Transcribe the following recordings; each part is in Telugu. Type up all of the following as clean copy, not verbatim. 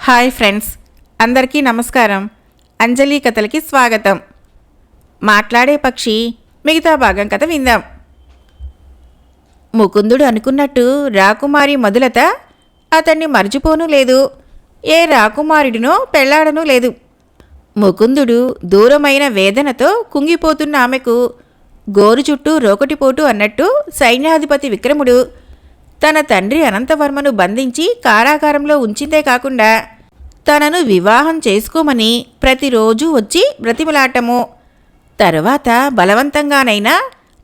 హాయ్ ఫ్రెండ్స్, అందరికీ నమస్కారం. అంజలి కథలకి స్వాగతం. మాట్లాడే పక్షి మిగతా భాగం కథ విందాం. ముకుందుడు అనుకున్నట్టు రాకుమారి మధులత అతన్ని మర్చిపోనూ లేదు, ఏ రాకుమారుడినో పెళ్లాడనూ లేదు. ముకుందుడు దూరమైన వేదనతో కుంగిపోతున్న ఆమెకు గోరు చుట్టూ రోకటిపోటు అన్నట్టు సైన్యాధిపతి విక్రముడు తన తండ్రి అనంతవర్మను బంధించి కారాగారంలో ఉంచిందే కాకుండా తనను వివాహం చేసుకోమని ప్రతిరోజూ వచ్చి బ్రతిమలాటము, తరువాత బలవంతంగానైనా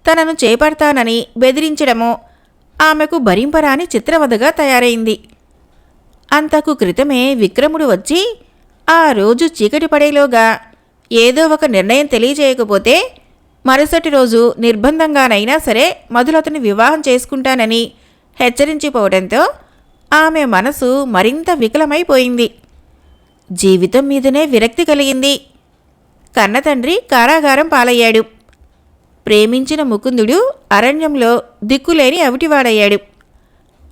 తనను చేపడతానని బెదిరించడము ఆమెకు భరింపరాని చిత్రవధగా తయారైంది. అంతకు క్రితమే విక్రముడు వచ్చి ఆ రోజు చీకటి పడేలోగా ఏదో ఒక నిర్ణయం తెలియజేయకపోతే మరుసటి రోజు నిర్బంధంగానైనా సరే మధులతను వివాహం చేసుకుంటానని హెచ్చరించిపోవడంతో ఆమె మనసు మరింత వికలమైపోయింది. జీవితం మీదనే విరక్తి కలిగింది. కన్నతండ్రి కారాగారం పాలయ్యాడు. ప్రేమించిన ముకుందుడు అరణ్యంలో దిక్కులేని అవిటివాడయ్యాడు.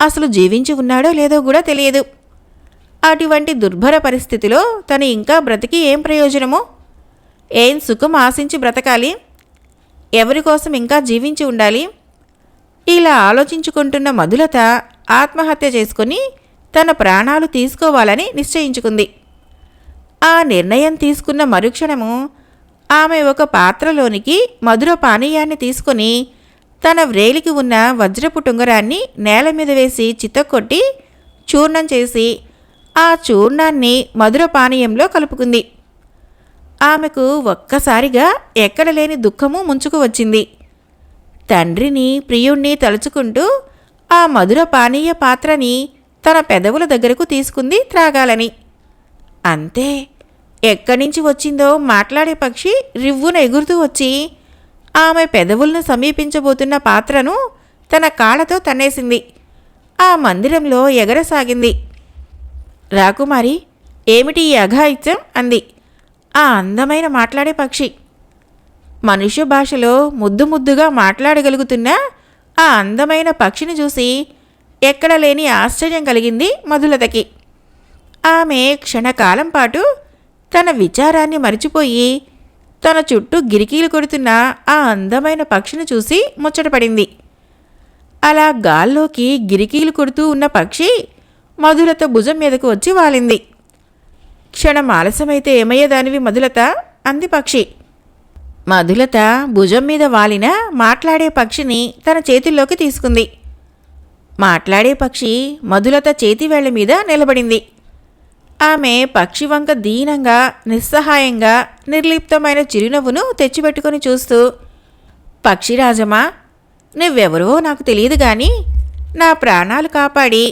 అసలు జీవించి ఉన్నాడో లేదో కూడా తెలియదు. అటువంటి దుర్భర పరిస్థితిలో తను ఇంకా బ్రతికి ఏం ప్రయోజనము? ఏం సుఖం ఆశించి బ్రతకాలి? ఎవరి కోసం ఇంకా జీవించి ఉండాలి? ఇలా ఆలోచించుకుంటున్న మధులత ఆత్మహత్య చేసుకుని తన ప్రాణాలు తీసుకోవాలని నిశ్చయించుకుంది. ఆ నిర్ణయం తీసుకున్న మరుక్షణము ఆమె ఒక పాత్రలోనికి మధుర పానీయాన్ని తీసుకుని తన వ్రేలికి ఉన్న వజ్రపు టుంగరాన్ని నేల మీద వేసి చితక్కొట్టి చూర్ణం చేసి ఆ చూర్ణాన్ని మధుర పానీయంలో కలుపుకుంది. ఆమెకు ఒక్కసారిగా ఎక్కడలేని దుఃఖము ముంచుకు వచ్చింది. తండ్రిని ప్రియుణ్ణి తలుచుకుంటూ ఆ మధుర పానీయ పాత్రని తన పెదవుల దగ్గరకు తీసుకుంది త్రాగాలని. అంతే, ఎక్కడి నుంచి వచ్చిందో మాట్లాడే పక్షి రివ్వున ఎగురుతూ వచ్చి ఆమె పెదవులను సమీపించబోతున్న పాత్రను తన కాళ్ళతో తన్నేసింది. ఆ మందిరంలో ఎగరసాగింది. రాకుమారి, ఏమిటి ఈ అఘాయిత్యం అంది ఆ అందమైన మాట్లాడే పక్షి. మనుష్య భాషలో ముద్దు ముద్దుగా మాట్లాడగలుగుతున్న ఆ అందమైన పక్షిని చూసి ఎక్కడలేని ఆశ్చర్యం కలిగింది మధులతకి. ఆమె క్షణకాలం పాటు తన విచారాన్ని మరిచిపోయి తన చుట్టూ గిరికీలు కొడుతున్న ఆ అందమైన పక్షిని చూసి ముచ్చటపడింది. అలా గాల్లోకి గిరికీలు కొడుతూ ఉన్న పక్షి మధులత భుజం మీదకు వచ్చి వాలింది. క్షణం ఆలస్యమైతే ఏమయ్యేదానివి మధులత అంది పక్షి. మధులత భుజం మీద వాలిన మాట్లాడే పక్షిని తన చేతుల్లోకి తీసుకుంది. మాట్లాడే పక్షి మధులత చేతివేళ్ల మీద నిలబడింది. ఆమె పక్షి వంక దీనంగా, నిస్సహాయంగా, నిర్లిప్తమైన చిరునవ్వును తెచ్చిపెట్టుకుని చూస్తూ, పక్షిరాజమా, నువ్వెవరో నాకు తెలియదు గాని నా ప్రాణాలు కాపాడి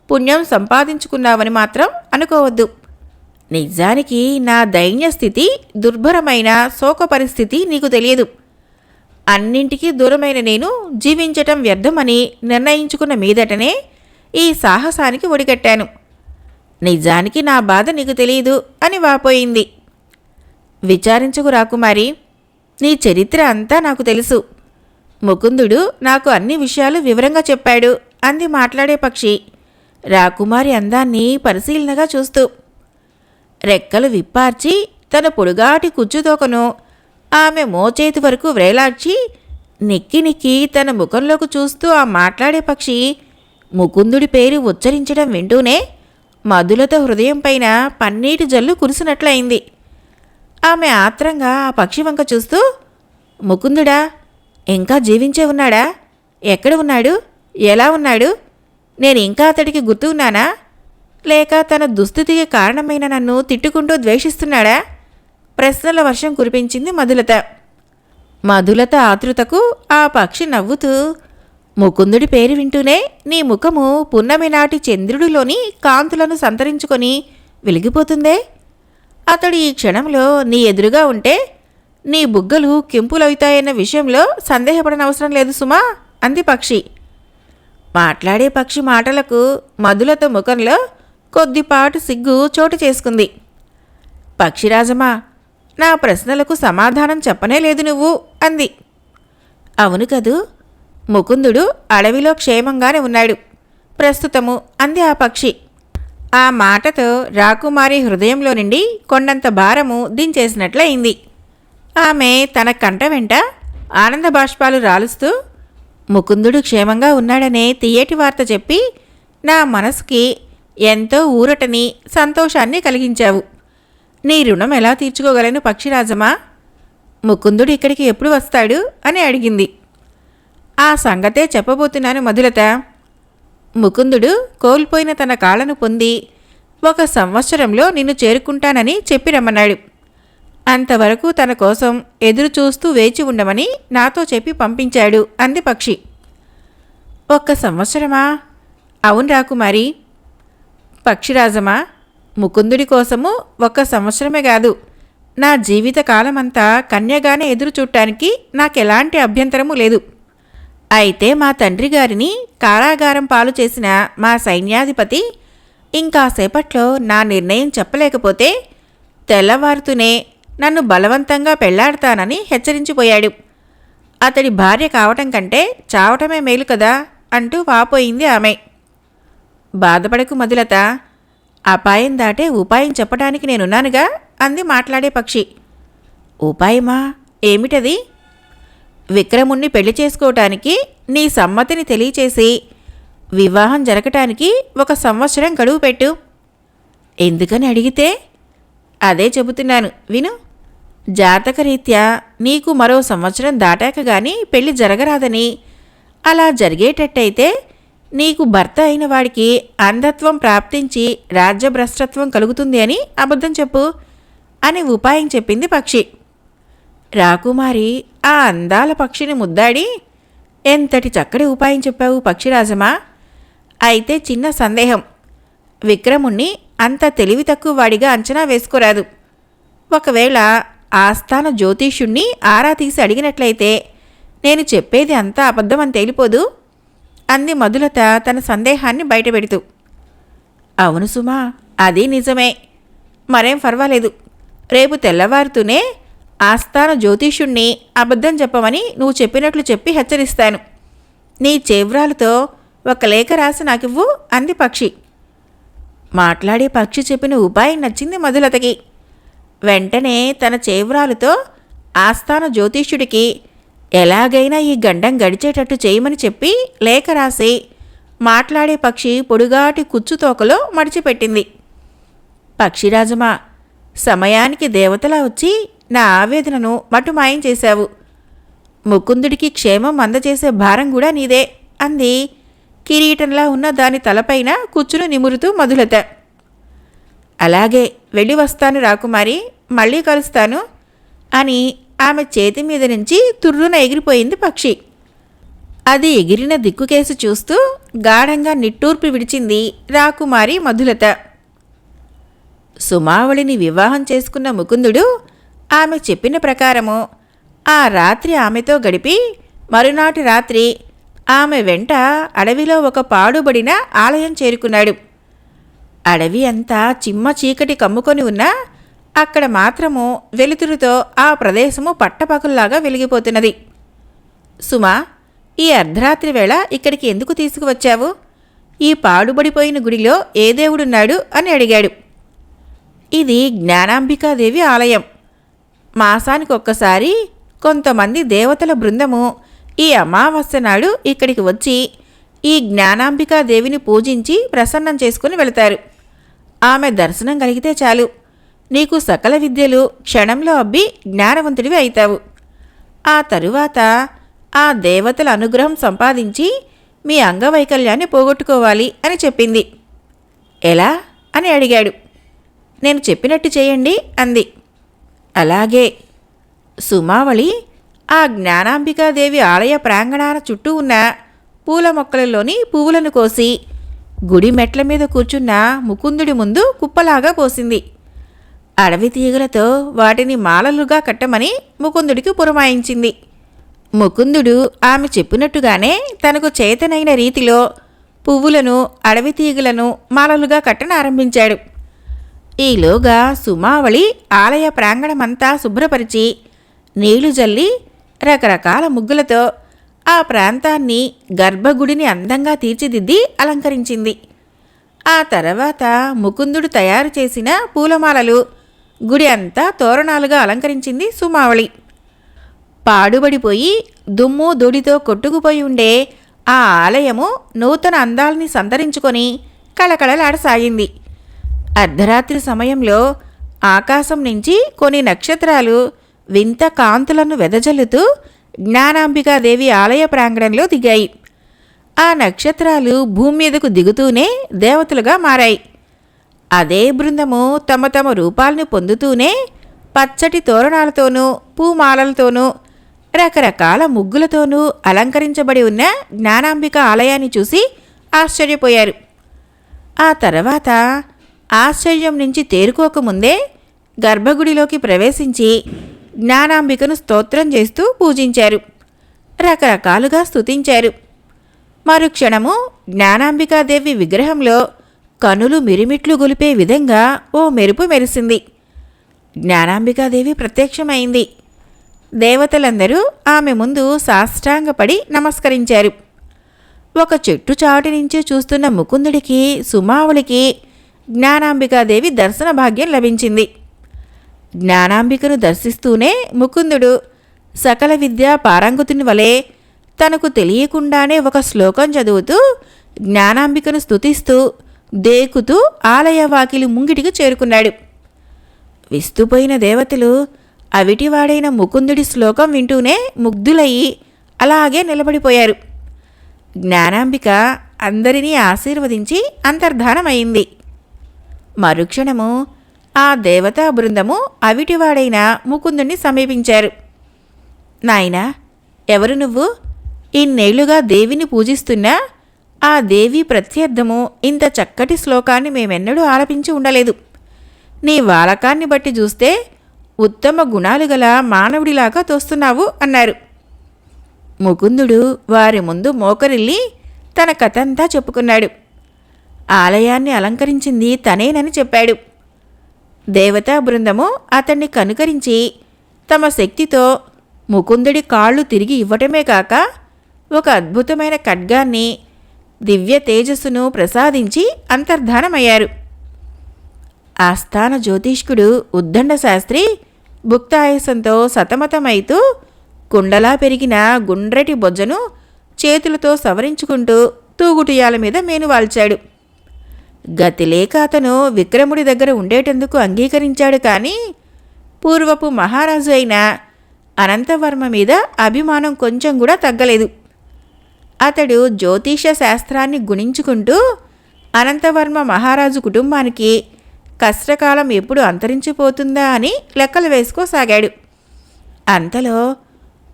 పుణ్యం సంపాదించుకున్నావని మాత్రం అనుకోవద్దు. నిజానికి నా దైన్య స్థితి, దుర్భరమైన శోక పరిస్థితి నీకు తెలియదు. అన్నింటికీ దూరమైన నేను జీవించటం వ్యర్థమని నిర్ణయించుకున్న మీదటనే ఈ సాహసానికి ఒడిగట్టాను. నిజానికి నా బాధ నీకు తెలియదు అని వాపోయింది. విచారించకు రాకుమారి, నీ చరిత్ర అంతా నాకు తెలుసు. ముకుందుడు నాకు అన్ని విషయాలు వివరంగా చెప్పాడు అంది మాట్లాడే పక్షి రాకుమారి అందాన్ని పరిశీలనగా చూస్తూ. రెక్కలు విప్పార్చి తన పొడుగాటి కుచ్చుతోకను ఆమె మోచేతి వరకు వ్రేలాడ్చి నిక్కి నిక్కి తన ముఖంలోకి చూస్తూ ఆ మాట్లాడే పక్షి ముకుందుడి పేరు ఉచ్చరించడం వింటూనే మధులత హృదయం పైన పన్నీటి జల్లు కురిసినట్లయింది. ఆమె ఆత్రంగా ఆ పక్షి వంక చూస్తూ, ముకుందుడా ఇంకా జీవించే ఉన్నాడా? ఎక్కడ ఉన్నాడు? ఎలా ఉన్నాడు? నేను ఇంకా అతడికి గుర్తు ఉన్నానా? లేక తన దుస్థితికి కారణమైన నన్ను తిట్టుకుంటూ ద్వేషిస్తున్నాడా? ప్రశ్నల వర్షం కురిపించింది మధులత. మధులత ఆతృతకు ఆ పక్షి నవ్వుతూ, ముకుందుడి పేరు వింటూనే నీ ముఖము పున్నమి నాటి చంద్రుడిలోని కాంతులను సంతరించుకొని వెలిగిపోతుందే. అతడు ఈ క్షణంలో నీ ఎదురుగా ఉంటే నీ బుగ్గలు కెంపులవుతాయన్న విషయంలో సందేహపడనవసరం లేదు సుమా అంది పక్షి. మాట్లాడే పక్షి మాటలకు మధులత ముఖంలో కొద్దిపాటు సిగ్గు చోటు చేసుకుంది. పక్షిరాజమా, నా ప్రశ్నలకు సమాధానం చెప్పనే లేదు నువ్వు అంది. అవును కదూ, ముకుందుడు అడవిలో క్షేమంగానే ఉన్నాడు ప్రస్తుతము అంది ఆ పక్షి. ఆ మాటతో రాకుమారి హృదయంలో నుండి కొండంత భారము దించేసినట్లయింది. ఆమె తన కంట వెంట ఆనంద బాష్పాలు రాలుస్తూ, ముకుందుడు క్షేమంగా ఉన్నాడనే తియ్యటి వార్త చెప్పి నా మనసుకి ఎంతో ఊరటని సంతోషాన్ని కలిగించావు. నీ రుణం ఎలా తీర్చుకోగలను పక్షిరాజమా? ముకుందుడు ఇక్కడికి ఎప్పుడు వస్తాడు అని అడిగింది. ఆ సంగతే చెప్పబోతున్నాను మధులత. ముకుందుడు కోల్పోయిన తన కాళ్ళను పొంది 1 సంవత్సరంలో నిన్ను చేరుకుంటానని చెప్పి రమ్మన్నాడు. అంతవరకు తన కోసం ఎదురు చూస్తూ వేచి ఉండమని నాతో చెప్పి పంపించాడు అంది పక్షి. 1 సంవత్సరమా? అవును రాకుమారి. పక్షిరాజమా, ముకుందుడి కోసము 1 సంవత్సరమే కాదు, నా జీవిత కాలమంతా కన్యగానే ఎదురు చూడటానికి నాకెలాంటి అభ్యంతరము లేదు. అయితే మా తండ్రి గారిని కారాగారం పాలు చేసిన మా సైన్యాధిపతి ఇంకాసేపట్లో నా నిర్ణయం చెప్పలేకపోతే తెల్లవారుతూనే నన్ను బలవంతంగా పెళ్లాడతానని హెచ్చరించిపోయాడు. అతడి భార్య కావటం కంటే చావటమే మేలు కదా అంటూ వాపోయింది ఆమె. బాధపడకు మధులత, అపాయం దాటే ఉపాయం చెప్పడానికి నేనున్నానుగా అంది మాట్లాడే పక్షి. ఉపాయమా? ఏమిటది? విక్రముణ్ణి పెళ్లి చేసుకోవటానికి నీ సమ్మతిని తెలియచేసి వివాహం జరగటానికి 1 సంవత్సరం గడువు పెట్టు. ఎందుకని అడిగితే అదే చెబుతున్నాను విను. జాతకరీత్యా నీకు మరో సంవత్సరం దాటాక గాని పెళ్లి జరగరాదని, అలా జరిగేటట్టయితే నీకు భర్త అయిన వాడికి అంధత్వం ప్రాప్తించి రాజ్యభ్రష్టత్వం కలుగుతుంది అని అబద్ధం చెప్పు అని ఉపాయం చెప్పింది పక్షి. రాకుమారి ఆ అందాల పక్షిని ముద్దాడి, ఎంతటి చక్కటి ఉపాయం చెప్పావు పక్షిరాజమా. అయితే చిన్న సందేహం, విక్రముణ్ణి అంత తెలివి తక్కువ వాడిగా అంచనా వేసుకోరాదు. ఒకవేళ ఆస్థాన జ్యోతిష్యుణ్ణి ఆరా తీసి అడిగినట్లయితే నేను చెప్పేది అంతా అబద్ధమని తేలిపోదు అంది మధులత తన సందేహాన్ని బయటపెడుతూ. అవును సుమా, అది నిజమే. మరేం పర్వాలేదు, రేపు తెల్లవారుతూనే ఆస్థాన జ్యోతిష్యుణ్ణి అబద్ధం చెప్పమని నువ్వు చెప్పినట్లు చెప్పి హెచ్చరిస్తాను. నీ చేవ్రాలతో 1 లేఖ రాసి నాకివ్వు అంది పక్షి. మాట్లాడే పక్షి చెప్పిన ఉపాయం నచ్చింది మధులతకి. వెంటనే తన చేవ్రాలతో ఆస్థాన జ్యోతిష్యుడికి ఎలాగైనా ఈ గండం గడిచేటట్టు చేయమని చెప్పి లేఖ రాసి మాట్లాడే పక్షి పొడుగాటి కుచ్చుతోకలో మడిచిపెట్టింది. పక్షిరాజమా, సమయానికి దేవతలా వచ్చి నా ఆవేదనను మటుమాయం చేశావు. ముకుందుడికి క్షేమం అందజేసే భారం కూడా నీదే అంది కిరీటంలా ఉన్న దాని తలపైన కుచ్చును నిమురుతూ మధులత. అలాగే, వెళ్ళి వస్తాను రాకుమారి, మళ్ళీ కలుస్తాను అని ఆమె చేతి మీద నుంచి తుర్రున ఎగిరిపోయింది పక్షి. అది ఎగిరిన దిక్కుకేసి చూస్తూ గాఢంగా నిట్టూర్పు విడిచింది రాకుమారి మధులత. సుమావళిని వివాహం చేసుకున్న ముకుందుడు ఆమె చెప్పిన ప్రకారము ఆ రాత్రి ఆమెతో గడిపి మరునాటి రాత్రి ఆమె వెంట అడవిలో ఒక పాడుబడిన ఆలయం చేరుకున్నాడు. అడవి అంతా చిమ్మ చీకటి కమ్ముకొని ఉన్నా అక్కడ మాత్రము వెలుతురుతో ఆ ప్రదేశము పట్టపగల్లాగా వెలిగిపోతున్నది. సుమా, ఈ అర్ధరాత్రి వేళ ఇక్కడికి ఎందుకు తీసుకువచ్చావు? ఈ పాడుబడిపోయిన గుడిలో ఏ దేవుడున్నాడు అని అడిగాడు. ఇది జ్ఞానాంబికాదేవి ఆలయం. మాసానికి ఒక్కసారి కొంతమంది దేవతల బృందము ఈ అమావాస్య నాడు ఇక్కడికి వచ్చి ఈ జ్ఞానాంబికాదేవిని పూజించి ప్రసన్నం చేసుకుని వెళతారు. ఆమె దర్శనం కలిగితే చాలు, నీకు సకల విద్యలు క్షణంలో అబ్బి జ్ఞానవంతుడివి అవుతావు. ఆ తరువాత ఆ దేవతల అనుగ్రహం సంపాదించి మీ అంగవైకల్యాన్ని పోగొట్టుకోవాలి అని చెప్పింది. ఎలా అని అడిగాడు. నేను చెప్పినట్టు చేయండి అంది. అలాగే. సుమావళి ఆ జ్ఞానాంబికాదేవి ఆలయ ప్రాంగణాల చుట్టూ ఉన్న పూల మొక్కలలోని పువ్వులను కోసి గుడి మెట్ల మీద కూర్చున్న ముకుందుడి ముందు కుప్పలాగా పోసింది. అడవి తీగలతో వాటిని మాలలుగా కట్టమని ముకుందుడికి పురమాయించింది. ముకుందుడు ఆమె చెప్పినట్టుగానే తనకు చేతనైన రీతిలో పువ్వులను అడవి తీగలను మాలలుగా కట్టనారంభించాడు. ఈలోగా సుమావళి ఆలయ ప్రాంగణమంతా శుభ్రపరిచి నీళ్లు జల్లి రకరకాల ముగ్గులతో ఆ ప్రాంతాన్ని గర్భగుడిని అందంగా తీర్చిదిద్ది అలంకరించింది. ఆ తర్వాత ముకుందుడు తయారు చేసిన పూలమాలలు గుడి అంతా తోరణాలుగా అలంకరించింది సుమావళి. పాడుబడిపోయి దుమ్ము ధూళితో కొట్టుకుపోయి ఉండే ఆ ఆలయము నూతన అందాల్ని సంతరించుకొని కళకళలాడసాగింది. అర్ధరాత్రి సమయంలో ఆకాశం నుంచి కొన్ని నక్షత్రాలు వింత కాంతులను వెదజల్లుతూ జ్ఞానాంబికాదేవి ఆలయ ప్రాంగణంలో దిగాయి. ఆ నక్షత్రాలు భూమి మీదకు దిగుతూనే దేవతలుగా మారాయి. అదే బృందము తమ తమ రూపాలను పొందుతూనే పచ్చటి తోరణాలతోనూ పూమాలలతోనూ రకరకాల ముగ్గులతోనూ అలంకరించబడి ఉన్న జ్ఞానాంబిక ఆలయాన్ని చూసి ఆశ్చర్యపోయారు. ఆ తర్వాత ఆశ్చర్యం నుంచి తేరుకోకముందే గర్భగుడిలోకి ప్రవేశించి జ్ఞానాంబికను స్తోత్రం చేస్తూ పూజించారు. రకరకాలుగా స్తుతించారు. మరుక్షణము జ్ఞానాంబికాదేవి విగ్రహంలో కనులు మిరిమిట్లు గొలిపే విధంగా ఓ మెరుపు మెరిసింది. జ్ఞానాంబికాదేవి ప్రత్యక్షమైంది. దేవతలందరూ ఆమె ముందు సాష్టాంగపడి నమస్కరించారు. ఒక చెట్టు చాటు నుంచి చూస్తున్న ముకుందుడికి సుమావళికి జ్ఞానాంబికాదేవి దర్శన భాగ్యం లభించింది. జ్ఞానాంబికను దర్శిస్తూనే ముకుందుడు సకల విద్యా పారంగతుని వలె తనకు తెలియకుండానే ఒక శ్లోకం చదువుతూ జ్ఞానాంబికను స్తుతిస్తూ దేకుతూ ఆలయ వాకిలి ముంగిటికి చేరుకున్నాడు. విస్తుపోయిన దేవతలు అవిటివాడైన ముకుందుడి శ్లోకం వింటూనే ముగ్ధులయ్యి అలాగే నిలబడిపోయారు. జ్ఞానాంబిక అందరినీ ఆశీర్వదించి అంతర్ధానమైంది. మరుక్షణము ఆ దేవతా బృందము అవిటివాడైన ముకుందుణ్ణి సమీపించారు. నాయనా, ఎవరు నువ్వు? ఇన్నేళ్లుగా దేవిని పూజిస్తున్నా ఆ దేవి ప్రత్యర్థము ఇంత చక్కటి శ్లోకాన్ని మేమెన్నడూ ఆలపించి ఉండలేదు. నీ వాలకాన్ని బట్టి చూస్తే ఉత్తమ గుణాలు గల మానవుడిలాగా తోస్తున్నావు అన్నారు. ముకుందుడు వారి ముందు మోకరిల్లి తన కథంతా చెప్పుకున్నాడు. ఆలయాన్ని అలంకరించింది తనేనని చెప్పాడు. దేవతా బృందము అతన్ని కనుకరించి తమ శక్తితో ముకుందుడి కాళ్ళు తిరిగి ఇవ్వటమే కాక ఒక అద్భుతమైన ఖడ్గాన్ని దివ్య తేజస్సును ప్రసాదించి అంతర్ధానమయ్యారు. ఆస్థాన జ్యోతిష్కుడు ఉద్దండ శాస్త్రి భుక్తాయసంతో సతమతమైతూ కుండలా పెరిగిన గుండ్రటి బొజ్జను చేతులతో సవరించుకుంటూ తూగుటుయాల మీద మేనువాల్చాడు. గతిలేక అతను విక్రముడి దగ్గర ఉండేటందుకు అంగీకరించాడు. కానీ పూర్వపు మహారాజు అయిన అనంతవర్మ మీద అభిమానం కొంచెం కూడా తగ్గలేదు. అతడు జ్యోతిష శాస్త్రాన్ని గుణించుకుంటూ అనంతవర్మ మహారాజు కుటుంబానికి కష్టకాలం ఎప్పుడు అంతరించిపోతుందా అని లెక్కలు వేసుకోసాగాడు. అంతలో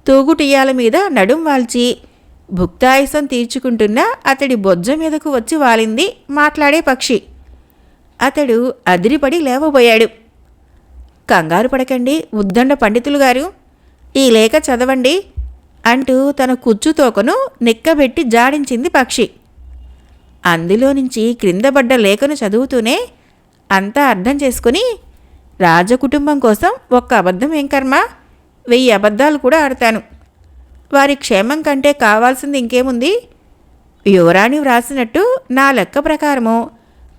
తూగుటియ్యాల మీద నడుం వాల్చి భుక్తాయుసం తీర్చుకుంటున్న అతడి బొజ్జ మీదకు వచ్చి వాలింది మాట్లాడే పక్షి. అతడు అదిరిపడి లేవబోయాడు. కంగారు పడకండి ఉద్దండ పండితులు గారు, ఈ లేఖ చదవండి అంటూ తన కుచ్చుతోకను నిక్కబెట్టి జాడించింది పక్షి. అందులో నుంచి క్రిందబడ్డ లేఖను చదువుతూనే అంతా అర్థం చేసుకుని, రాజకుటుంబం కోసం ఒక్క అబద్ధం ఏం కర్మ, 1000 అబద్ధాలు కూడా ఆడతాను. వారి క్షేమం కంటే కావాల్సింది ఇంకేముంది? యువరాణి వ్రాసినట్టు నా లెక్క ప్రకారము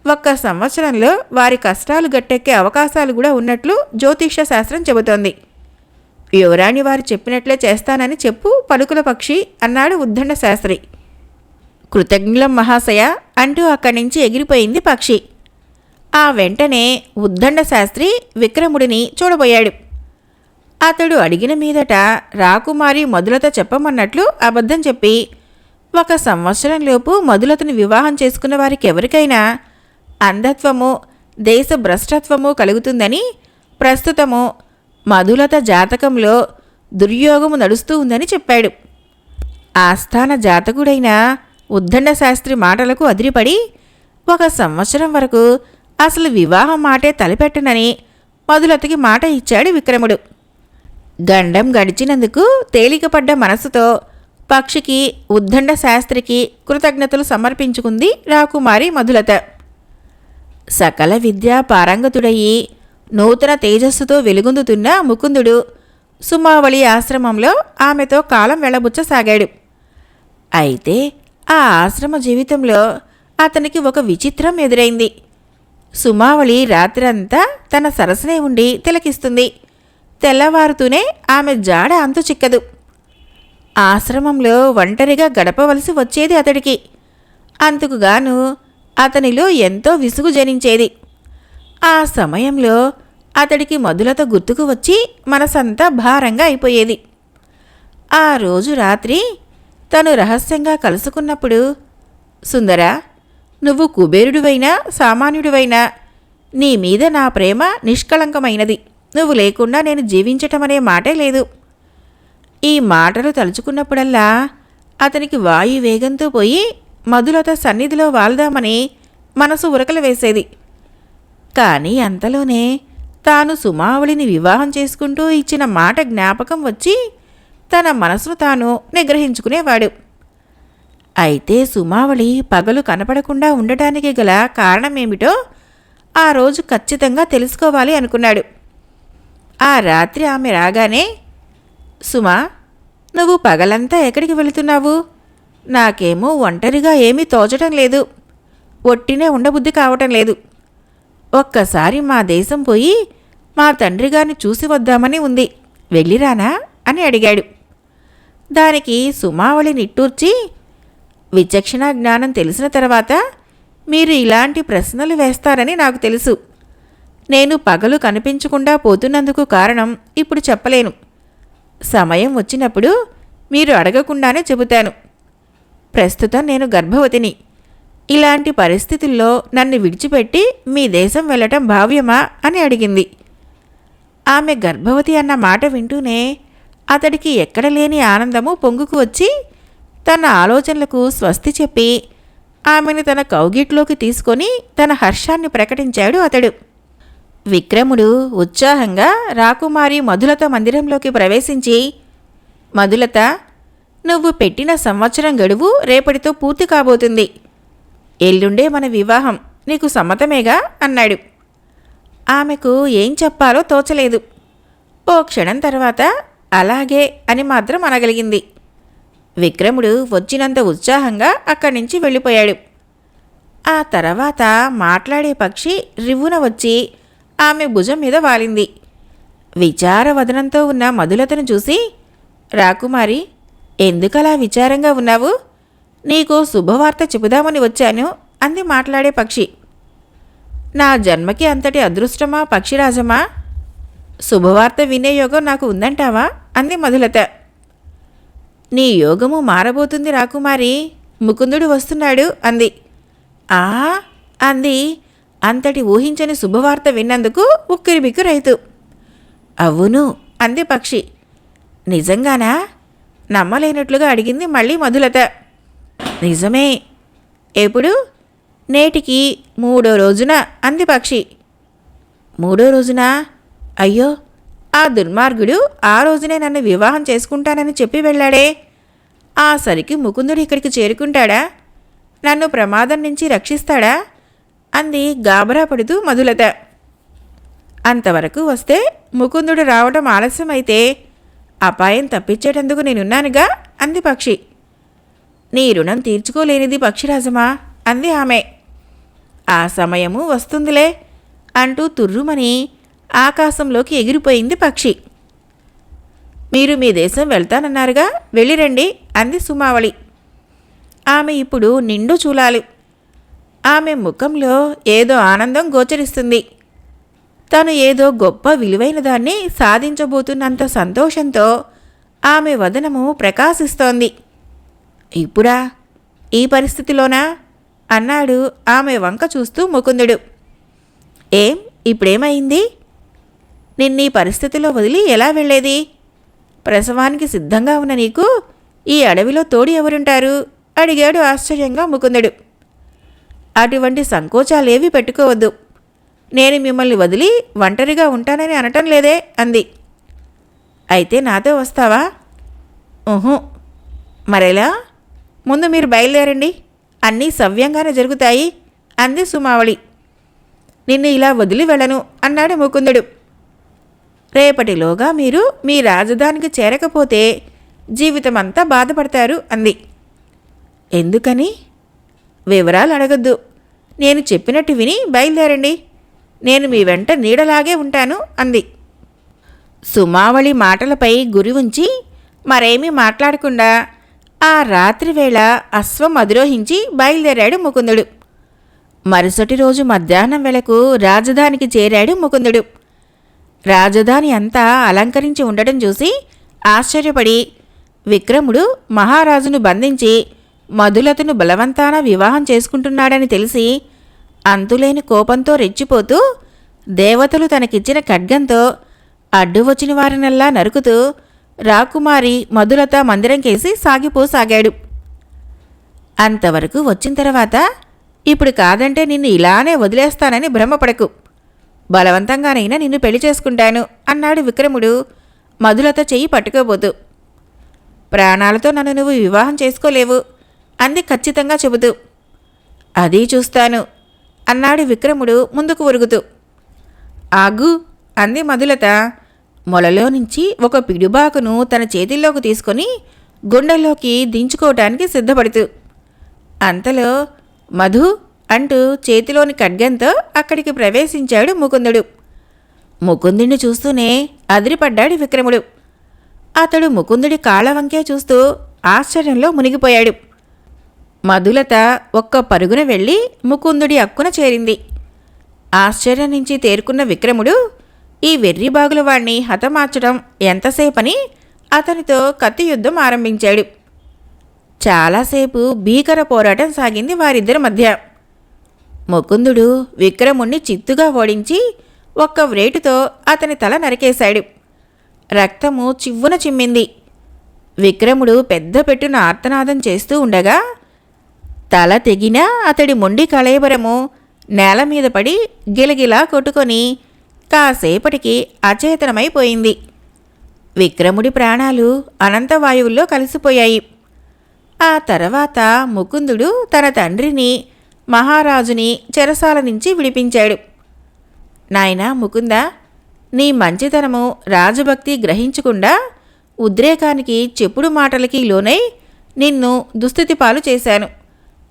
1 సంవత్సరంలో వారి కష్టాలు గట్టెక్కే అవకాశాలు కూడా ఉన్నట్లు జ్యోతిష శాస్త్రం చెబుతోంది. యువరాణి వారు చెప్పినట్లే చేస్తానని చెప్పు పలుకుల పక్షి అన్నాడు ఉద్దండ శాస్త్రి. కృతజ్ఞులం మహాశయ అంటూ అక్కడి నుంచి ఎగిరిపోయింది పక్షి. ఆ వెంటనే ఉద్దండ శాస్త్రి విక్రముడిని చూడబోయాడు. అతడు అడిగిన మీదట రాకుమారి మధులత చెప్పమన్నట్లు అబద్ధం చెప్పి 1 సంవత్సరంలోపు మధులతను వివాహం చేసుకున్న వారికి ఎవరికైనా అంధత్వము దేశ భ్రష్టత్వము కలుగుతుందని, ప్రస్తుతము మధులత జాతకంలో దుర్యోగము నడుస్తూ ఉందని చెప్పాడు. ఆస్థాన జాతకుడైన ఉద్దండ శాస్త్రి మాటలకు అదిరిపడి 1 సంవత్సరం వరకు అసలు వివాహం మాటే తలపెట్టనని మధులతకి మాట ఇచ్చాడు విక్రముడు. గండం గడిచినందుకు తేలికపడ్డ మనసుతో పక్షికి ఉద్దండ శాస్త్రికి కృతజ్ఞతలు సమర్పించుకుంది రాకుమారి మధులత. సకల విద్యా పారంగతుడయి నూతన తేజస్సుతో వెలుగొందుతున్న ముకుందుడు సుమావళి ఆశ్రమంలో ఆమెతో కాలం వెళ్ళబుచ్చసాగాడు. అయితే ఆ ఆశ్రమ జీవితంలో అతనికి ఒక విచిత్రం ఎదురైంది. సుమావళి రాత్రంతా తన సరసనే ఉండి తిలకిస్తుంది. తెల్లవారుతూనే ఆమె జాడ అంతు చిక్కదు. ఆశ్రమంలో ఒంటరిగా గడపవలసి వచ్చేది అతడికి. అందుకుగాను అతనిలో ఎంతో విసుగు జనించేది. ఆ సమయంలో అతడికి మధులత గుర్తుకు వచ్చి మనసంతా భారంగా అయిపోయేది. ఆ రోజు రాత్రి తను రహస్యంగా కలుసుకున్నప్పుడు, సుందరా, నువ్వు కుబేరుడివైనా సామాన్యుడివైనా నీ మీద నా ప్రేమ నిష్కళంకమైనది. నువ్వు లేకుండా నేను జీవించటమనే మాటే లేదు. ఈ మాటలు తలుచుకున్నప్పుడల్లా అతనికి వాయువేగంతో పోయి మధులత సన్నిధిలో వాల్దామని మనసు ఉరకలు వేసేది. కానీ అంతలోనే తాను సుమావళిని వివాహం చేసుకుంటూ ఇచ్చిన మాట జ్ఞాపకం వచ్చి తన మనసును తాను నిగ్రహించుకునేవాడు. అయితే సుమావళి పగలు కనపడకుండా ఉండటానికి గల కారణమేమిటో ఆ రోజు ఖచ్చితంగా తెలుసుకోవాలి అనుకున్నాడు. ఆ రాత్రి ఆమె రాగానే, సుమా, నువ్వు పగలంతా ఎక్కడికి వెళుతున్నావు? నాకేమో ఒంటరిగా ఏమీ తోచటం లేదు. ఒట్టినే ఉండబుద్ధి కావటం లేదు. ఒక్కసారి మా దేశం పోయి మా తండ్రిగారిని చూసి వద్దామని ఉంది. వెళ్ళిరానా అని అడిగాడు. దానికి సుమావళి నిట్టూర్చి, విచక్షణ జ్ఞానం తెలిసిన తర్వాత మీరు ఇలాంటి ప్రశ్నలు వేస్తారని నాకు తెలుసు. నేను పగలు కనిపించకుండా పోతున్నందుకు కారణం ఇప్పుడు చెప్పలేను. సమయం వచ్చినప్పుడు మీరు అడగకుండానే చెబుతాను. ప్రస్తుతం నేను గర్భవతిని. ఇలాంటి పరిస్థితుల్లో నన్ను విడిచిపెట్టి మీ దేశం వెళ్ళటం భావ్యమా అని అడిగింది. ఆమె గర్భవతి అన్న మాట వింటూనే అతడికి ఎక్కడలేని ఆనందము పొంగుకు వచ్చి తన ఆలోచనలకు స్వస్తి చెప్పి ఆమెను తన కౌగిట్లోకి తీసుకొని తన హర్షాన్ని ప్రకటించాడు అతడు. విక్రముడు ఉత్సాహంగా రాకుమారి మధులత మందిరంలోకి ప్రవేశించి, మధులత, నువ్వు పెట్టిన సంవత్సరం గడువు రేపటితో పూర్తి కాబోతుంది. ఎల్లుండే మన వివాహం. నీకు సమ్మతమేగా అన్నాడు. ఆమెకు ఏం చెప్పాలో తోచలేదు. ఓ క్షణం తర్వాత అలాగే అని మాత్రం అనగలిగింది. విక్రముడు వచ్చినంత ఉత్సాహంగా అక్కడి నుంచి వెళ్ళిపోయాడు. ఆ తర్వాత మాట్లాడే పక్షి రివ్వున వచ్చి ఆమె భుజం మీద వాలింది. విచారవదనంతో ఉన్న మధులతను చూసి, రాకుమారి, ఎందుకలా విచారంగా ఉన్నావు? నీకు శుభవార్త చెబుదామని వచ్చాను అంది మాట్లాడే పక్షి. నా జన్మకి అంతటి అదృష్టమా పక్షిరాజమా? శుభవార్త వినే యోగం నాకు ఉందంటావా అంది మధులత. నీ యోగము మారబోతుంది రాకుమారి. ముకుందుడు వస్తున్నాడు అంది. ఆ అంది అంతటి ఊహించని శుభవార్త విన్నందుకు ఉక్కిరిబిక్కిరైతు. అవును అంది పక్షి. నిజంగానా? నమ్మలేనట్లుగా అడిగింది మళ్ళీ మధులత. నిజమే. ఎప్పుడు? నేటికి 3వ రోజున అంది పక్షి. 3వ రోజునా? అయ్యో, ఆ దుర్మార్గుడు ఆ రోజునే నన్ను వివాహం చేసుకుంటానని చెప్పి వెళ్ళాడే. ఆ సరికి ముకుందుడు ఇక్కడికి చేరుకుంటాడా? నన్ను ప్రమాదం నుంచి రక్షిస్తాడా అంది గాబరా పడుతూ మధులత. అంతవరకు వస్తే ముకుందుడు రావడం ఆలస్యమైతే అపాయం తప్పించేటందుకు నేనున్నానుగా అంది పక్షి. నీ రుణం తీర్చుకోలేనిది పక్షిరాజమా అంది ఆమె. ఆ సమయము వస్తుందిలే అంటూ తుర్రుమని ఆకాశంలోకి ఎగిరిపోయింది పక్షి. మీరు మీ దేశం వెళ్తానన్నారుగా, వెళ్ళిరండి అంది సుమావళి. ఆమె ఇప్పుడు నిండు చూలాలు. ఆమె ముఖంలో ఏదో ఆనందం గోచరిస్తుంది. తను ఏదో గొప్ప విలువైన దాన్ని సాధించబోతున్నంత సంతోషంతో ఆమె వదనము ప్రకాశిస్తోంది. ఇప్పుడా? ఈ పరిస్థితిలోనా అన్నాడు ఆమె వంక చూస్తూ ముకుందుడు. ఏం ఇప్పుడేమైంది? నిన్నీ పరిస్థితిలో వదిలి ఎలా వెళ్ళేది? ప్రసవానికి సిద్ధంగా ఉన్న నీకు ఈ అడవిలో తోడు ఎవరుంటారు అడిగాడు ఆశ్చర్యంగా ముకుందుడు. అటువంటి సంకోచాలేవీ పెట్టుకోవద్దు. నేను మిమ్మల్ని వదిలి ఒంటరిగా ఉంటానని అనటం లేదే అంది. అయితే నాతో వస్తావా? ఊహు. మరెలా? ముందు మీరు బయలుదేరండి, అన్నీ సవ్యంగానే జరుగుతాయి అంది సుమావళి. నిన్ను ఇలా వదిలి వెళ్ళను అన్నాడు ముకుందుడు. రేపటిలోగా మీరు మీ రాజధానికి చేరకపోతే జీవితమంతా బాధపడతారు అంది. ఎందుకని? వివరాలు అడగొద్దు. నేను చెప్పినట్టు విని బయలుదేరండి. నేను మీ వెంట నీడలాగే ఉంటాను అంది. సుమావళి మాటలపై గురి ఉంచి మరేమీ మాట్లాడకుండా ఆ రాత్రివేళ అశ్వం అధిరోహించి బయలుదేరాడు ముకుందుడు. మరుసటి రోజు మధ్యాహ్నం వేళకు రాజధానికి చేరాడు ముకుందుడు. రాజధాని అంతా అలంకరించి ఉండటం చూసి ఆశ్చర్యపడి విక్రముడు మహారాజును బంధించి మధులతను బలవంతాన వివాహం చేసుకుంటున్నాడని తెలిసి అంతులేని కోపంతో రెచ్చిపోతూ దేవతలు తనకిచ్చిన ఖడ్గంతో అడ్డు వచ్చిన వారినల్లా నరుకుతూ రాకుమారి మధులత మందిరంకేసి సాగిపోసాగాడు. అంతవరకు వచ్చిన తర్వాత ఇప్పుడు కాదంటే నిన్ను ఇలానే వదిలేస్తానని భ్రమపడకు. బలవంతంగానైనా నిన్ను పెళ్లి చేసుకుంటాను అన్నాడు విక్రముడు మధులత చెయ్యి పట్టుకోబోతూ. ప్రాణాలతో నన్ను నువ్వు వివాహం చేసుకోలేవు అంది ఖచ్చితంగా చెబుతూ. అదీ చూస్తాను అన్నాడు విక్రముడు ముందుకు ఉరుగుతూ. ఆగు అంది మధులత మొలలో నుంచి ఒక పిడుబాకును తన చేతిల్లోకి తీసుకొని గుండెల్లోకి దించుకోవటానికి సిద్ధపడుతూ. అంతలో మధు అంటూ చేతిలోని ఖడ్గంతో అక్కడికి ప్రవేశించాడు ముకుందుడు. ముకుందుడిని చూస్తూనే అదిరిపడ్డాడు విక్రముడు. అతడు ముకుందుడి కాళ్ళ వంకే చూస్తూ ఆశ్చర్యంలో మునిగిపోయాడు. మధులత ఒక్క పరుగున వెళ్ళి ముకుందుడి అక్కున చేరింది. ఆశ్చర్యం నుంచి తేరుకున్న విక్రముడు ఈ వెర్రిబాగులవాణ్ణి హతమార్చడం ఎంతసేపని అతనితో కత్తి యుద్ధం ఆరంభించాడు. చాలాసేపు భీకర పోరాటం సాగింది వారిద్దరి మధ్య. ముకుందుడు విక్రముణ్ణి చిత్తుగా ఓడించి ఒక్క వ్రేటుతో అతని తల నరికేశాడు. రక్తము చివ్వున చిమ్మింది. విక్రముడు పెద్ద పెట్టున ఆర్తనాదం చేస్తూ ఉండగా తల తెగినా అతడి మొండి కళేబరము నేలమీద పడి గిలగిలా కొట్టుకొని కాసేపటికి అచేతనమైపోయింది. విక్రముడి ప్రాణాలు అనంతవాయువుల్లో కలిసిపోయాయి. ఆ తర్వాత ముకుందుడు తన తండ్రిని మహారాజుని చెరసాల నుంచి విడిపించాడు. నాయనా ముకుంద, నీ మంచితనము రాజభక్తి గ్రహించకుండా ఉద్రేకానికి చెప్పుడు మాటలకి లోనై నిన్ను దుస్థితి పాలు చేశాను.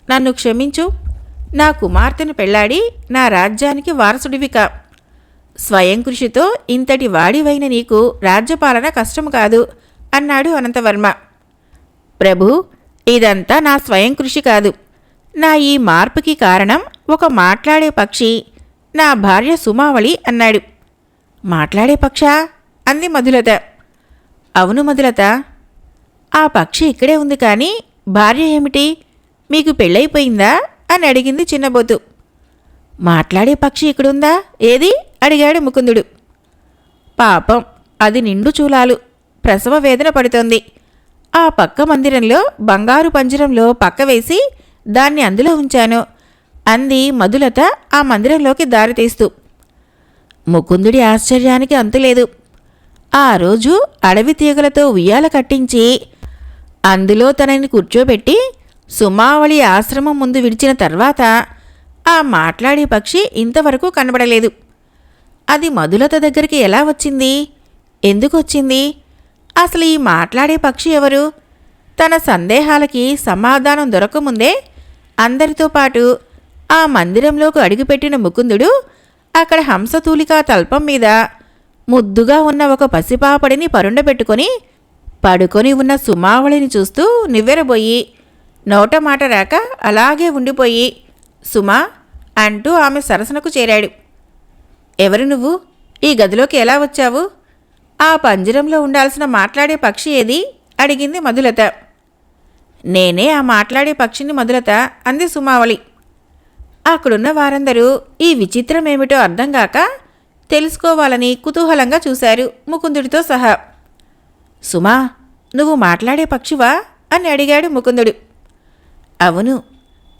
నన్ను క్షమించు. నా కుమార్తెను పెళ్లాడి నా రాజ్యానికి వారసుడివికా. స్వయం కృషితో ఇంతటి వాడివైన నీకు రాజ్యపాలన కష్టం కాదు అన్నాడు అనంతవర్మ. ప్రభు, ఇదంతా నా స్వయం కృషి కాదు. నా ఈ మార్పుకి కారణం ఒక మాట్లాడే పక్షి, నా భార్య సుమావళి అన్నాడు. మాట్లాడే పక్షా అంది మధులత. అవును మధులత, ఆ పక్షి ఇక్కడే ఉంది కానీ భార్య ఏమిటి, మీకు పెళ్ళైపోయిందా అని అడిగింది చిన్నబోతు. మాట్లాడే పక్షి ఇక్కడుందా ఏది అడిగాడు ముకుందుడు. పాపం, అది నిండు చూలాలు, ప్రసవ వేదన పడుతోంది. ఆ పక్క మందిరంలో బంగారు పంజరంలో పక్క వేసి దాన్ని అందులో ఉంచాను అంది మధులత ఆ మందిరంలోకి దారితీస్తూ. ముకుందుడి ఆశ్చర్యానికి అంతులేదు. ఆ రోజు అడవి తీగలతో ఉయ్యాల కట్టించి అందులో తనని కూర్చోబెట్టి సుమావళి ఆశ్రమం ముందు విడిచిన తర్వాత ఆ మాట్లాడే పక్షి ఇంతవరకు కనబడలేదు. అది మధులత దగ్గరికి ఎలా వచ్చింది, ఎందుకు వచ్చింది, అసలు ఈ మాట్లాడే పక్షి ఎవరు? తన సందేహాలకి సమాధానం దొరకముందే అందరితో పాటు ఆ మందిరంలోకి అడుగుపెట్టిన ముకుందుడు అక్కడ హంసతూలికా తల్పం మీద ముద్దుగా ఉన్న ఒక పసిపాపడిని పరుండబెట్టుకొని పడుకొని ఉన్న సుమావళిని చూస్తూ నివ్వెరబోయి నోట మాట రాక అలాగే ఉండిపోయి సుమా అంటూ ఆమె సరసనకు చేరాడు. ఎవరు నువ్వు? ఈ గదిలోకి ఎలా వచ్చావు? ఆ పంజరంలో ఉండాల్సిన మాట్లాడే పక్షి ఏది అడిగింది మధులత. నేనే ఆ మాట్లాడే పక్షిని మధులత అంది సుమావళి. అక్కడున్న వారందరూ ఈ విచిత్రమేమిటో అర్థం కాక తెలుసుకోవాలని కుతూహలంగా చూశారు ముకుందుడితో సహా. సుమా, నువ్వు మాట్లాడే పక్షివా అని అడిగాడు ముకుందుడు. అవును,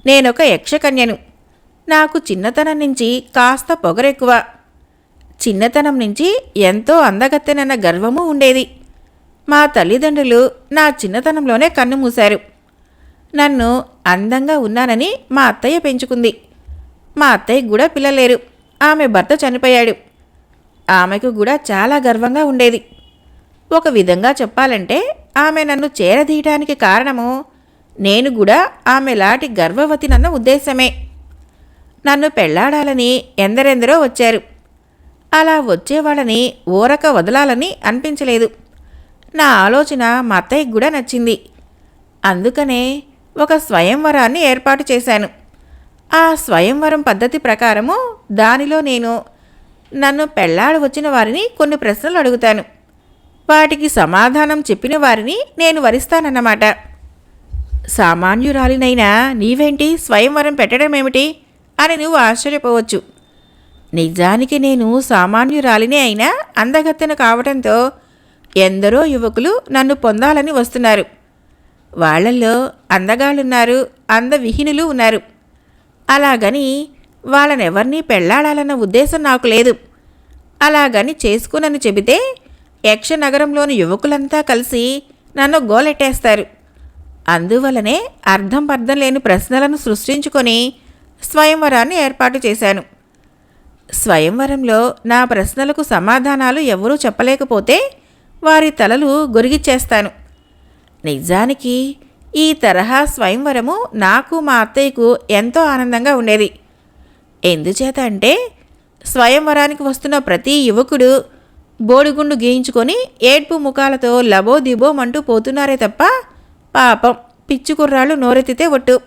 నేనొక యక్షకన్యను. నాకు చిన్నతనం నుంచి కాస్త పొగరెక్కువ. చిన్నతనం నుంచి ఎంతో అందగత్తెనన్న గర్వము ఉండేది. మా తల్లిదండ్రులు నా చిన్నతనంలోనే కన్ను మూశారు. నన్ను అందంగా ఉన్నానని మా అత్తయ్య పెంచుకుంది. మా అత్తయ్యకు కూడా పిల్లలేరు. ఆమె భర్త చనిపోయాడు. ఆమెకు కూడా చాలా గర్వంగా ఉండేది. ఒక విధంగా చెప్పాలంటే ఆమె నన్ను చేరదీయటానికి కారణము నేను కూడా ఆమెలాంటి గర్భవతినన్న ఉద్దేశమే. నన్ను పెళ్లాడాలని ఎందరెందరో వచ్చారు. అలా వచ్చేవాళ్ళని ఊరక వదలాలని అనిపించలేదు. నా ఆలోచన మా అత్తయ్యకి కూడా నచ్చింది. అందుకనే ఒక స్వయంవరాన్ని ఏర్పాటు చేశాను. ఆ స్వయంవరం పద్ధతి ప్రకారము దానిలో నేను నన్ను పెళ్లాడ వచ్చిన వారిని కొన్ని ప్రశ్నలు అడుగుతాను. వాటికి సమాధానం చెప్పిన వారిని నేను వరిస్తానన్నమాట. సామాన్యురాలినైనా నీవేంటి స్వయంవరం పెట్టడమేమిటి అని నువ్వు ఆశ్చర్యపోవచ్చు. నిజానికి నేను సామాన్యురాలినే అయినా అందగత్తెను కావటంతో ఎందరో యువకులు నన్ను పొందాలని వస్తున్నారు. వాళ్లల్లో అందగాళ్ళున్నారు, అందవిహీనులు ఉన్నారు. అలాగని వాళ్ళనెవర్నీ పెళ్లాడాలన్న ఉద్దేశం నాకు లేదు. అలాగని చేసుకునని చెబితే యక్షనగరంలోని యువకులంతా కలిసి నన్ను గోలెట్టేస్తారు. అందువలనే అర్థం పర్థం లేని ప్రశ్నలను సృష్టించుకొని స్వయంవరాన్ని ఏర్పాటు చేశాను. స్వయంవరంలో నా ప్రశ్నలకు సమాధానాలు ఎవరూ చెప్పలేకపోతే వారి తలలు గొరిగిచ్చేస్తాను. నిజానికి ఈ తరహా స్వయంవరము నాకు మా అత్తయ్యకు ఎంతో ఆనందంగా ఉండేది. ఎందుచేత అంటే స్వయంవరానికి వస్తున్న ప్రతి యువకుడు బోడిగుండు గీయించుకొని ఏడ్పు ముఖాలతో లబోదిబోమంటూ పోతున్నారే తప్ప పాపం పిచ్చుకుర్రాళ్ళు నోరెత్తితే ఒట్టు.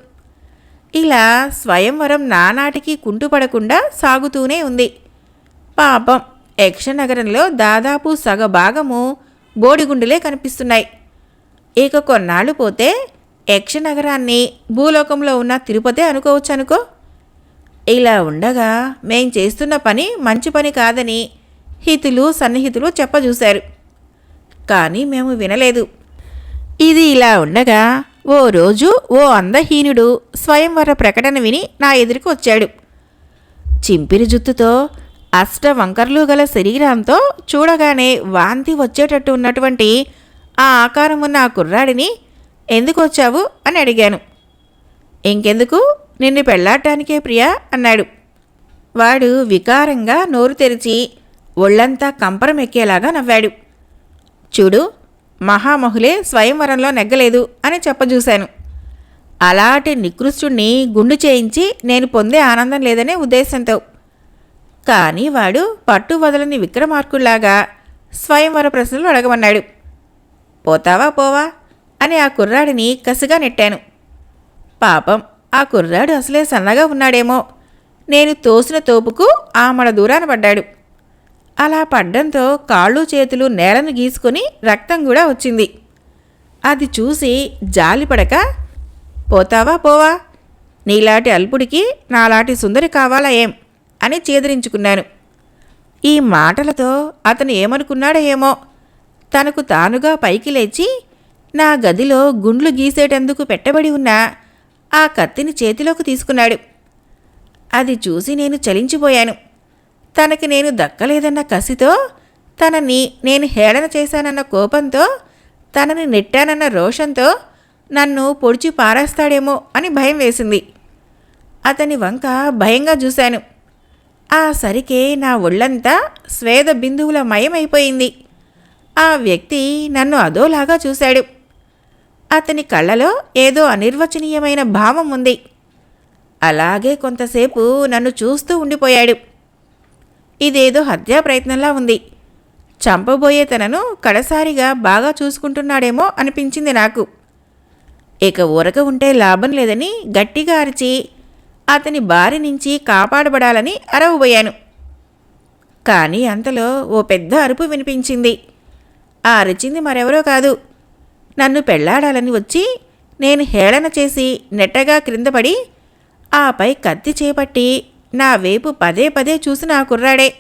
ఇలా స్వయంవరం నానాటికి కుంటుపడకుండా సాగుతూనే ఉంది. పాపం యక్షనగరంలో దాదాపు సగభాగము బోడిగుండులే కనిపిస్తున్నాయి. ఇక కొన్నాళ్ళు పోతే యక్షనగరాన్ని భూలోకంలో ఉన్న తిరుపతి అనుకోవచ్చు అనుకో. ఇలా ఉండగా మేం చేస్తున్న పని మంచి పని కాదని హితులు సన్నిహితులు చెప్పజూశారు. కానీ మేము వినలేదు. ఇది ఇలా ఉండగా ఓ రోజు ఓ అందహీనుడు స్వయంవర ప్రకటన విని నా ఎదురుకు వచ్చాడు. చింపిరి జుత్తుతో అష్టవంకర్లు గల శరీరంతో చూడగానే వాంతి వచ్చేటట్టు ఉన్నటువంటి ఆ ఆకారం ఉన్న ఆ కుర్రాడిని ఎందుకు వచ్చావు అని అడిగాను. ఇంకెందుకు, నిన్ను పెళ్లాడటానికే ప్రియా అన్నాడు. వాడు వికారంగా నోరు తెరిచి ఒళ్లంతా కంపరం ఎక్కేలాగా నవ్వాడు. చూడు, మహామహులే స్వయంవరంలో నెగ్గలేదు అని చెప్పజూశాను. అలాంటి నికృష్టుణ్ణి గుండు చేయించి నేను పొందే ఆనందం లేదనే ఉద్దేశంతో. కానీ వాడు పట్టు వదలని విక్రమార్కుల్లాగా స్వయంవర ప్రశ్నలు అడగమన్నాడు. పోతావా పోవా అని ఆ కుర్రాడిని కసిగా నెట్టాను. పాపం ఆ కుర్రాడు అసలే సన్నగా ఉన్నాడేమో, నేను తోసిన తోపుకు ఆమడ దూరాన పడ్డాడు. అలా పడ్డంతో కాళ్ళు చేతులు నేలను గీసుకొని రక్తం కూడా వచ్చింది. అది చూసి జాలిపడక పోతావా పోవా, నీలాంటి అల్పుడికి నాలాంటి సుందరి కావాలా ఏం అని చేదరించుకున్నాను. ఈ మాటలతో అతను ఏమనుకున్నాడో ఏమో, తనకు తానుగా పైకి లేచి నా గదిలో గుండ్లు గీసేటందుకు పెట్టబడి ఉన్న ఆ కత్తిని చేతిలోకి తీసుకున్నాడు. అది చూసి నేను చలించిపోయాను. తనకి నేను దక్కలేదన్న కసితో, తనని నేను హేళన చేశానన్న కోపంతో, తనని నెట్టానన్న రోషంతో నన్ను పొడిచి పారేస్తాడేమో అని భయం వేసింది. అతని వంక భయంగా చూశాను. ఆ సరికే నా ఒళ్ళంతా స్వేద బిందువుల మయమైపోయింది. ఆ వ్యక్తి నన్ను అదోలాగా చూశాడు. అతని కళ్ళలో ఏదో అనిర్వచనీయమైన భావం ఉంది. అలాగే కొంతసేపు నన్ను చూస్తూ ఉండిపోయాడు. ఇదేదో హత్యా ప్రయత్నంలా ఉంది. చంపబోయే తనను కడసారిగా బాగా చూసుకుంటున్నాడేమో అనిపించింది నాకు. ఇక ఊరక ఉంటే లాభం లేదని గట్టిగా అరిచి అతని బారి నుంచి కాపాడబడాలని అరవబోయాను. కానీ అంతలో ఓ పెద్ద అరుపు వినిపించింది. ఆ అరిచింది మరెవరో కాదు, నన్ను పెళ్లాడాలని వచ్చి నేను హేళన చేసి నెట్టగా క్రిందపడి ఆపై కత్తి చేపట్టి నా వైపు పదే పదే చూసిన ఆ కుర్రాడే,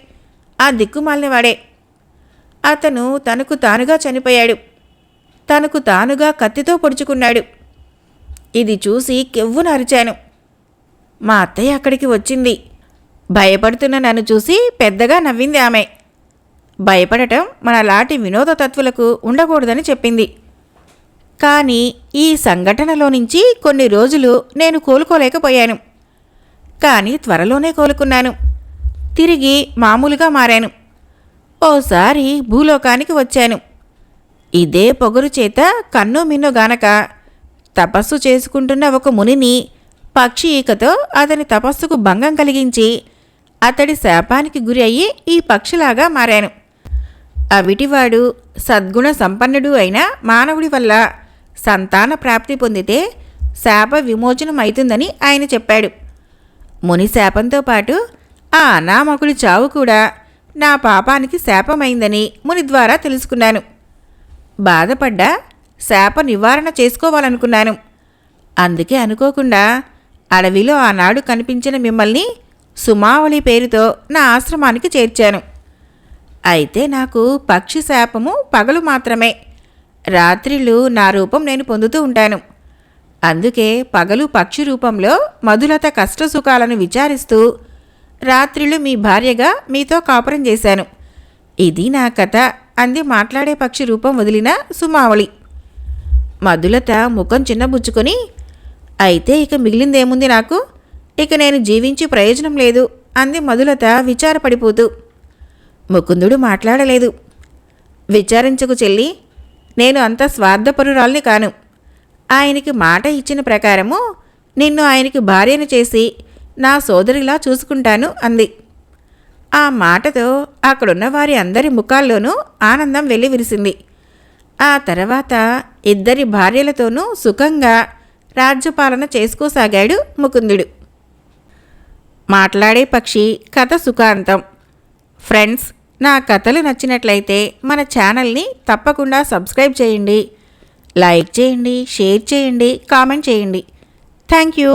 ఆ దిక్కుమాలినవాడే. అతను తనకు తానుగా చనిపోయాడు. తనకు తానుగా కత్తితో పొడుచుకున్నాడు. ఇది చూసి కెవ్వున అరిచాను. మా అత్తయ్య అక్కడికి వచ్చింది. భయపడుతున్న నన్ను చూసి పెద్దగా నవ్వింది ఆమె. భయపడటం మనలాంటి వినోద తత్వులకు ఉండకూడదని చెప్పింది. కానీ ఈ సంఘటనలో నుంచి కొన్ని రోజులు నేను కోలుకోలేకపోయాను. కానీ త్వరలోనే కోలుకున్నాను. తిరిగి మామూలుగా మారాను. ఓసారి భూలోకానికి వచ్చాను. ఇదే పొగరు చేత కన్ను మిన్ను గానక తపస్సు చేసుకుంటున్న ఒక మునిని పక్షి ఈకతో అతని తపస్సుకు భంగం కలిగించి అతడి శాపానికి గురి అయ్యి ఈ పక్షిలాగా మారాను. అవిటివాడు సద్గుణ సంపన్నుడు అయిన మానవుడి వల్ల సంతాన ప్రాప్తి పొందితే శాప విమోచనం అవుతుందని ఆయన చెప్పాడు. ముని శాపంతో పాటు ఆ అనామకుడి చావు కూడా నా పాపానికి శాపమైందని ముని ద్వారా తెలుసుకున్నాను. బాధపడ్డా శాప నివారణ చేసుకోవాలనుకున్నాను. అందుకే అనుకోకుండా అడవిలో ఆనాడు కనిపించిన మిమ్మల్ని సుమావళి పేరుతో నా ఆశ్రమానికి చేర్చాను. అయితే నాకు పక్షి శాపము పగలు మాత్రమే, రాత్రిళ్ళు నా రూపం నేను పొందుతూ ఉంటాను. అందుకే పగలు పక్షి రూపంలో మధులత కష్టసుఖాలను విచారిస్తూ రాత్రిళ్ళు మీ భార్యగా మీతో కాపురం చేశాను. ఇది నా కథ అంది మాట్లాడే పక్షి రూపం వదిలిన సుమావళి. మధులత ముఖం చిన్నబుచ్చుకొని, అయితే ఇక మిగిలిందేముంది నాకు, ఇక నేను జీవించి ప్రయోజనం లేదు అంది మధులత విచారపడిపోతూ. ముకుందుడు మాట్లాడలేదు. విచారించకు చెల్లి, నేను అంత స్వార్థపరురాల్ని కాను. ఆయనకి మాట ఇచ్చిన ప్రకారము నిన్ను ఆయనకి భార్యను చేసి నా సోదరిలా చూసుకుంటాను అంది. ఆ మాటతో అక్కడున్న వారి అందరి ముఖాల్లోనూ ఆనందం వెల్లివిరిసింది. ఆ తర్వాత ఇద్దరి భార్యలతోనూ సుఖంగా రాజ్యపాలన చేసుకోసాగాడు ముకుందుడు. మాట్లాడే పక్షి కథ సుఖాంతం. ఫ్రెండ్స్, నా కథలు నచ్చినట్లయితే మన ఛానల్ని తప్పకుండా సబ్స్క్రైబ్ చేయండి, లైక్ చేయండి, షేర్ చేయండి, కామెంట్ చేయండి. Thank you.